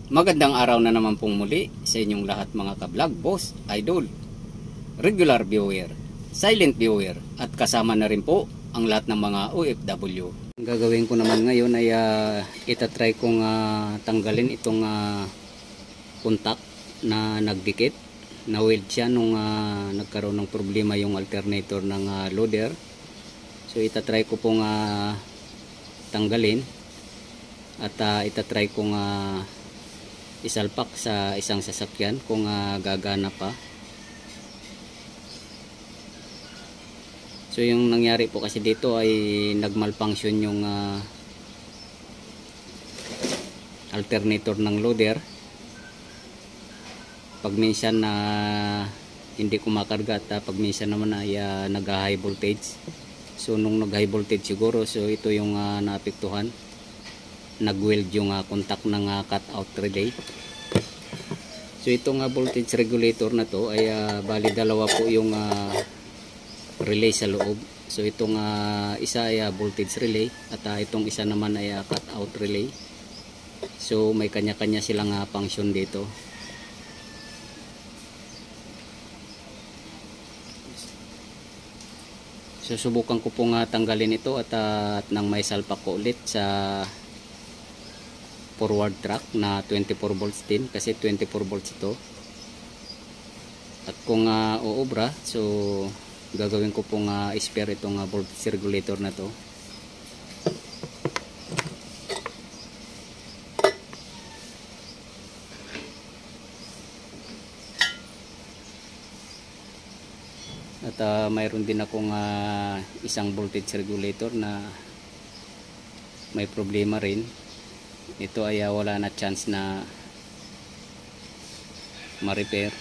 Magandang araw na naman pong muli sa inyong lahat mga ka-vlog, boss, idol, regular viewer, silent viewer at kasama na rin po ang lahat ng mga OFW. Ang gagawin ko naman ngayon ay itatry kong tanggalin itong contact na nagdikit. Na-weld siya nung nagkaroon ng problema yung alternator ng loader. So itatry ko pong tanggalin at itatry kong isalpak sa isang sasakyan kung gagana pa. So yung nangyari po kasi dito ay nagmalfunction yung alternator ng loader. Pag minsan hindi kumakarga at pag minsan naman ay nag-high voltage. So nung nag-high voltage siguro, so ito yung naapektuhan. Nag-weld yung contact ng cut-out relay. So itong voltage regulator na to ay bali dalawa po yung relay sa loob. So itong isa ay voltage relay at itong isa naman ay cut-out relay. So may kanya-kanya silang function dito. So subukan ko pong tanggalin ito at nang may salpak ko ulit sa forward track na 24 volts din kasi 24 volts ito. At kung uubra, so gagawin ko pong spare itong voltage regulator na to. At mayroon din akong isang voltage regulator na may problema rin. Ito ay wala na chance na ma-repair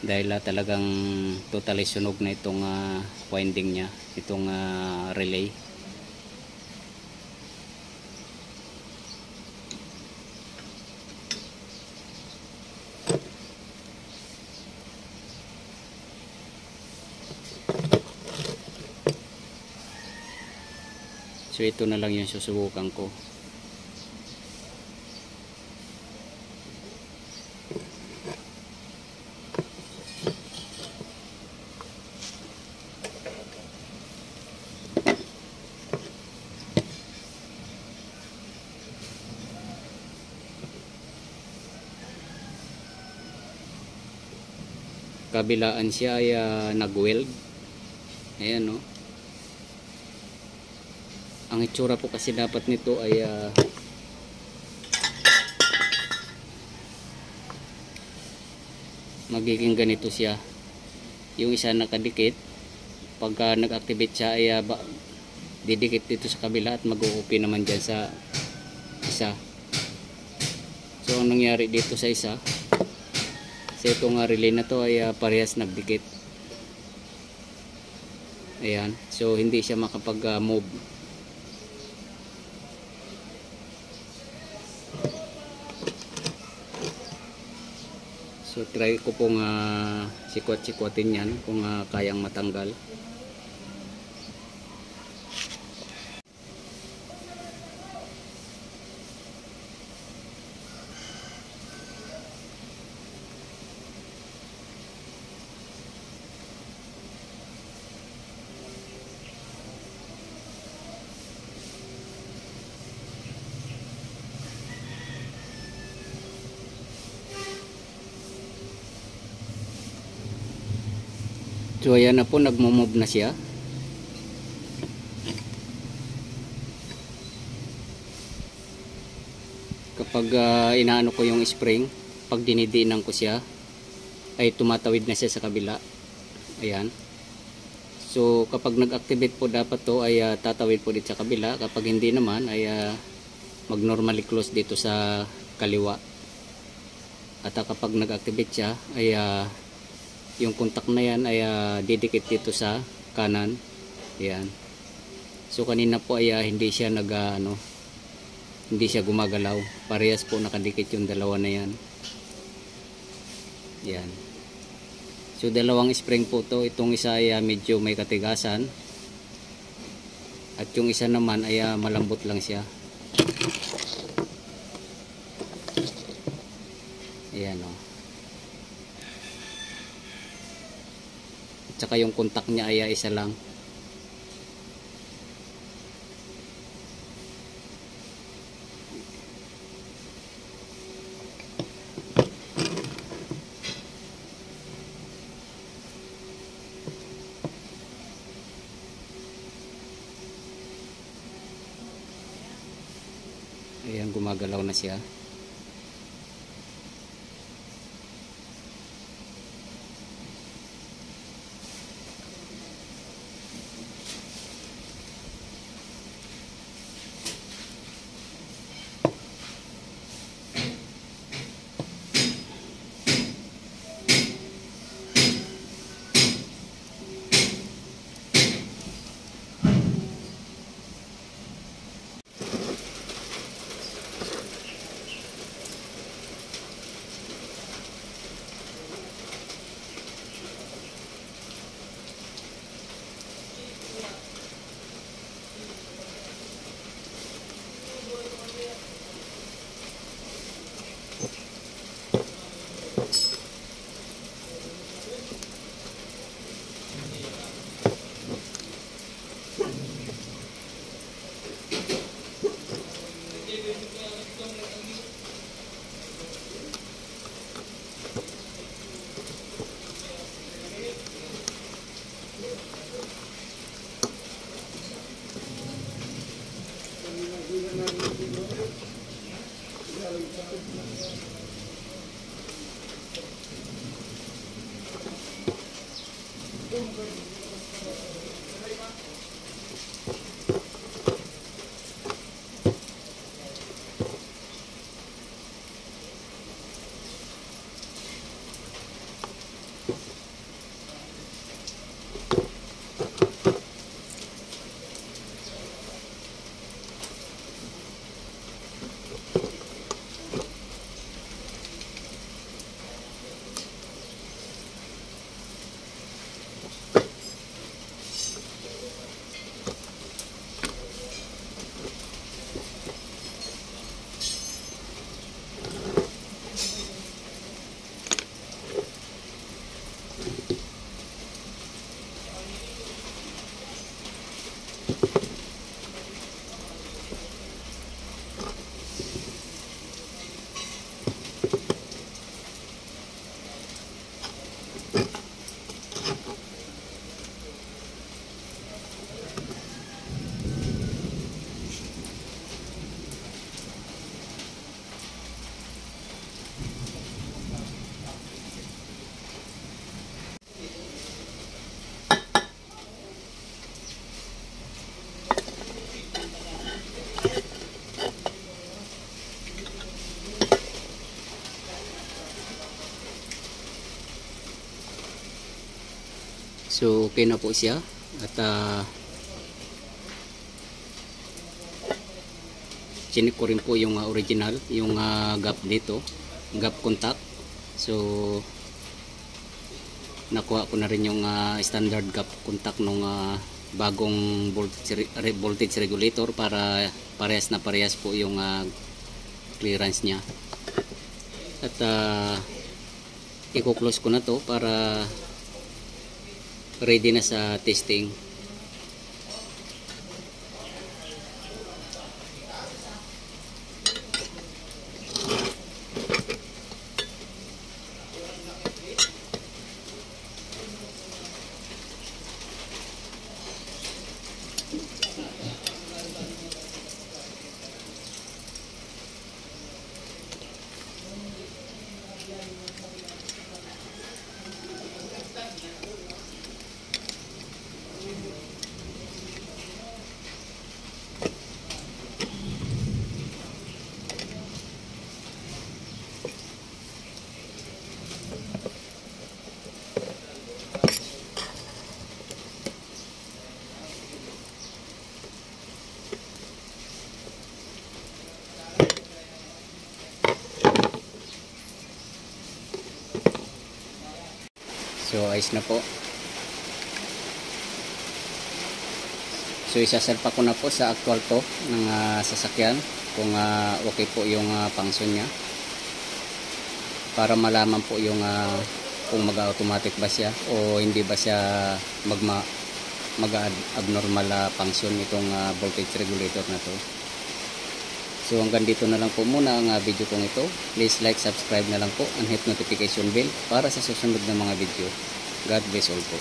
dahil talagang totally sunog na itong winding nya, itong relay. So ito na lang yung susubukan ko. Kabilaan siya ay nag-weld. Ayan, no. Ang itsura po kasi dapat nito ay magiging ganito siya. Yung isa nakadikit, pagka nag-activate siya ay didikit dito sa kabila at mag-uupi naman dyan sa isa. So ang nangyari dito sa isa, sa itong relay na to ay parehas nagdikit. Ayan, so hindi siya makapag-move. So try ko pong sikwat-sikwatin yan kung kayang matanggal. So ayan na po, nagmo-move na siya. Kapag inaano ko yung spring, pag dinidiinan ko siya, ay tumatawid na siya sa kabila. Ayan. So kapag nag-activate po dapat to ay tatawid po dito sa kabila. Kapag hindi naman ay mag-normally close dito sa kaliwa. At kapag nag-activate siya ay yung contact na yan ay didikit dito sa kanan. Ayan. So kanina po ay hindi siya hindi siya gumagalaw. Parehas po nakadikit yung dalawa na yan. Ayan. So dalawang spring po to. Itong isa ay medyo may katigasan at yung isa naman ay malambot lang siya. Ayan o. At saka yung contact niya ay isa lang. Ayan, gumagalaw na siya. So okay na po siya at chinik ko rin po yung original, yung gap dito, gap contact. So nakuha ko na rin yung standard gap contact nung bagong voltage regulator para parehas po yung clearance nya. At i-close ko na to para ready na sa testing. So ayos na po. So isasalpa ko na po sa actual to ng sasakyan kung okay po yung function nya. para malaman po yung kung mag-automatic ba siya o hindi ba siya mag-abnormal function itong voltage regulator na to. So hanggang dito na lang po muna ang video kong ito. Please like, subscribe na lang po and hit notification bell para sa susunod na mga video. God bless all po.